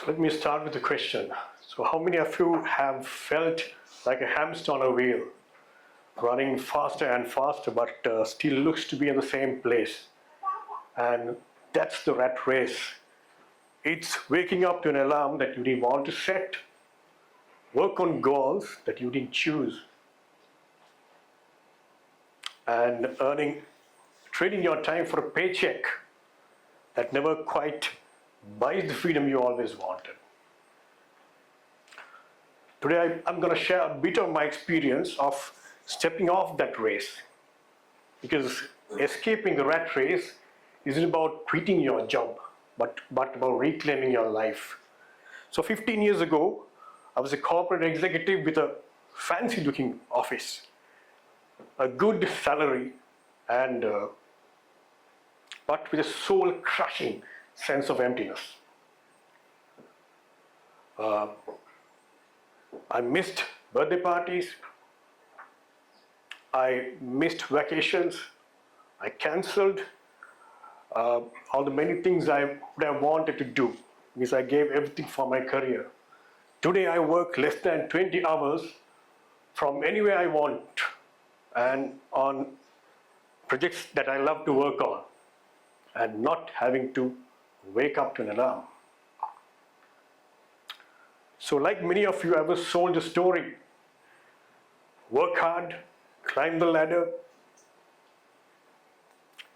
So let me start with a question. So how many of you have felt like a hamster on a wheel, running faster and faster, but still looks to be in the same place? And that's the rat race. It's waking up to an alarm that you didn't want to set, work on goals that you didn't choose, and trading your time for a paycheck that never quite buys the freedom you always wanted. Today I'm going to share a bit of my experience of stepping off that race, because escaping the rat race isn't about quitting your job, but about reclaiming your life. So 15 years ago, I was a corporate executive with a fancy looking office, a good salary, and but with a soul crushing sense of emptiness. I missed birthday parties, I missed vacations, I cancelled all the many things I would have wanted to do, because I gave everything for my career. Today I work less than 20 hours from anywhere I want and on projects that I love to work on, and not having to wake up to an alarm. So like many of you, I was sold a story. Work hard, climb the ladder,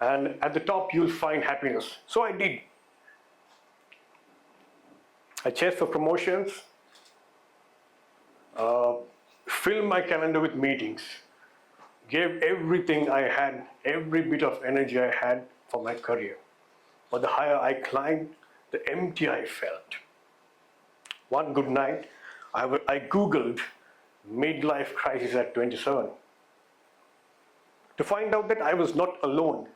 and at the top you'll find happiness. So I did. I chased for promotions, filled my calendar with meetings, gave everything I had, every bit of energy I had for my career. But the higher I climbed, the emptier I felt. One good night, I Googled midlife crisis at 27 to find out that I was not alone.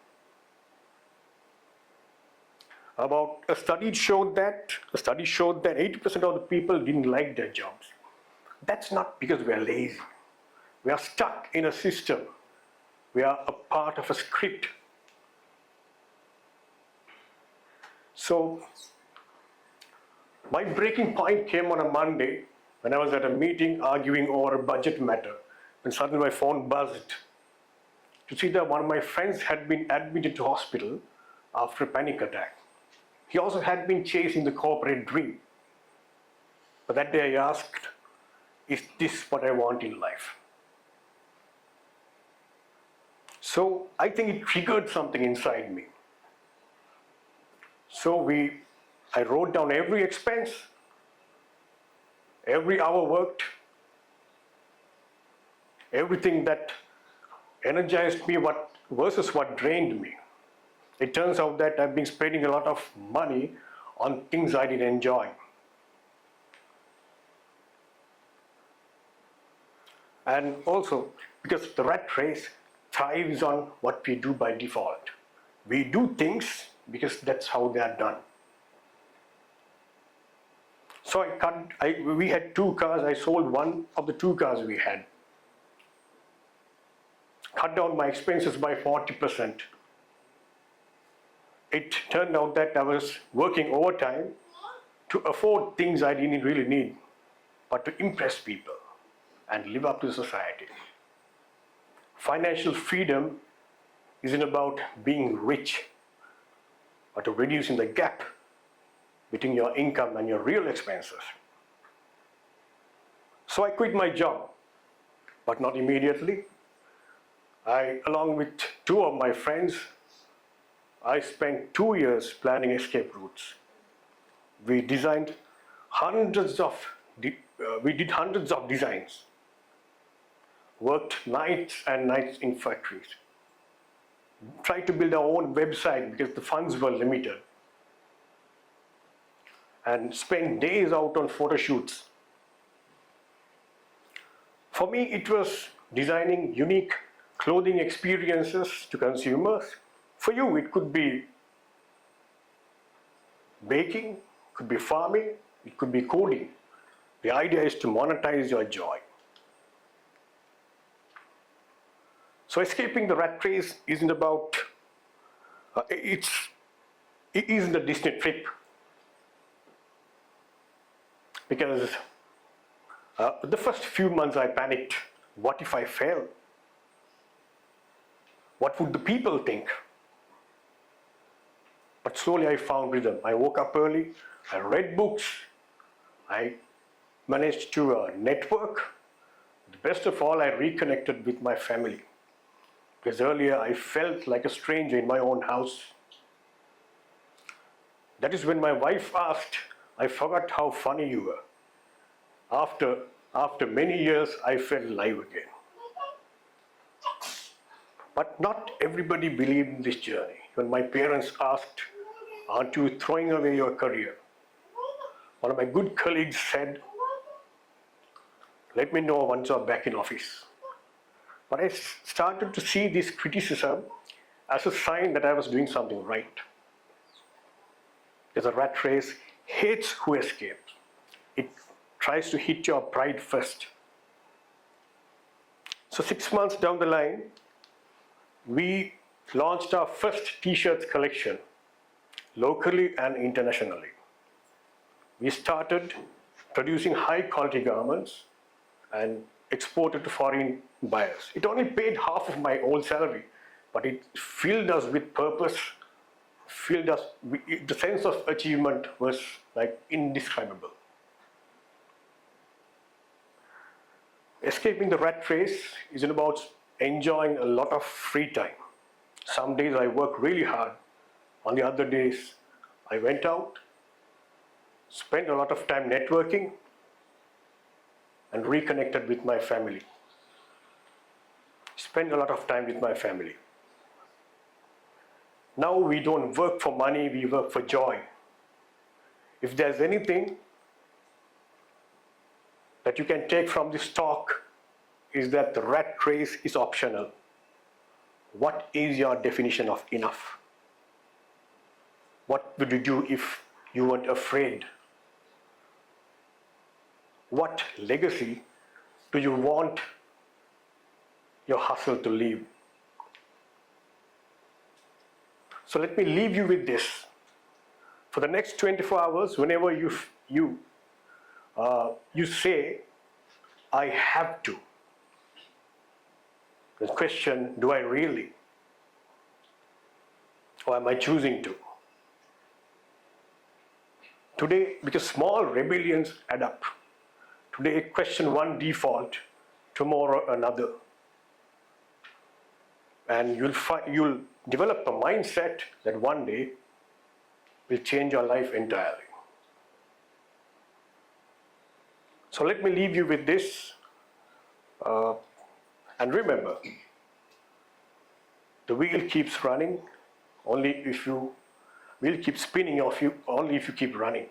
A study showed that 80% of the people didn't like their jobs. That's not because we are lazy. We are stuck in a system. We are a part of a script. So my breaking point came on a Monday when I was at a meeting arguing over a budget matter, when suddenly my phone buzzed to see that one of my friends had been admitted to hospital after a panic attack. He also had been chasing the corporate dream. But that day I asked, is this what I want in life? So I think it triggered something inside me. So I wrote down every expense, every hour worked, everything that energized me versus what drained me. It turns out that I've been spending a lot of money on things I didn't enjoy. And also, because the rat race thrives on what we do by default. We do things because that's how they are done. So we had 2 cars, I sold one of the 2 cars we had. Cut down my expenses by 40%. It turned out that I was working overtime to afford things I didn't really need, but to impress people and live up to society. Financial freedom isn't about being rich, but to reducing the gap between your income and your real expenses. So I quit my job, but not immediately. Along with 2 of my friends, I spent 2 years planning escape routes. We did hundreds of designs, worked nights and nights in factories, tried to build our own website because the funds were limited, and spent days out on photo shoots. For me, it was designing unique clothing experiences to consumers. For you, it could be baking, could be farming, it could be coding. The idea is to monetize your joy. So escaping the rat race isn't about, it isn't a Disney trip. because the first few months I panicked. What if I fail? What would the people think? But slowly I found rhythm. I woke up early, I read books, I managed to network. The best of all, I reconnected with my family. Because earlier I felt like a stranger in my own house. That is when my wife asked, I forgot how funny you were. After many years, I felt alive again. But not everybody believed in this journey. When my parents asked, aren't you throwing away your career? One of my good colleagues said, let me know once you're back in office. But I started to see this criticism as a sign that I was doing something right. Because a rat race hates who escapes. It tries to hit your pride first. So 6 months down the line, we launched our first t-shirts collection, locally and internationally. We started producing high quality garments and exported to foreign buyers. It only paid half of my old salary, but it filled us with purpose, the sense of achievement was like indescribable. Escaping the rat race isn't about enjoying a lot of free time. Some days I work really hard. On the other days, I went out, spent a lot of time networking, and reconnected with my family. Spend a lot of time with my family. Now we don't work for money, we work for joy. If there's anything that you can take from this talk, is that the rat race is optional. What is your definition of enough? What would you do if you weren't afraid? What legacy do you want your hustle to leave? So let me leave you with this. For the next 24 hours, whenever you say, I have to, the question, do I really? Or am I choosing to? Today, because small rebellions add up. Today, question one default, tomorrow another. And you'll develop a mindset that one day will change your life entirely. So let me leave you with this. And remember, the wheel keeps running only if you wheel keeps spinning only if you keep running.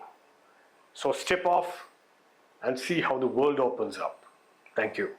So step off and see how the world opens up. Thank you.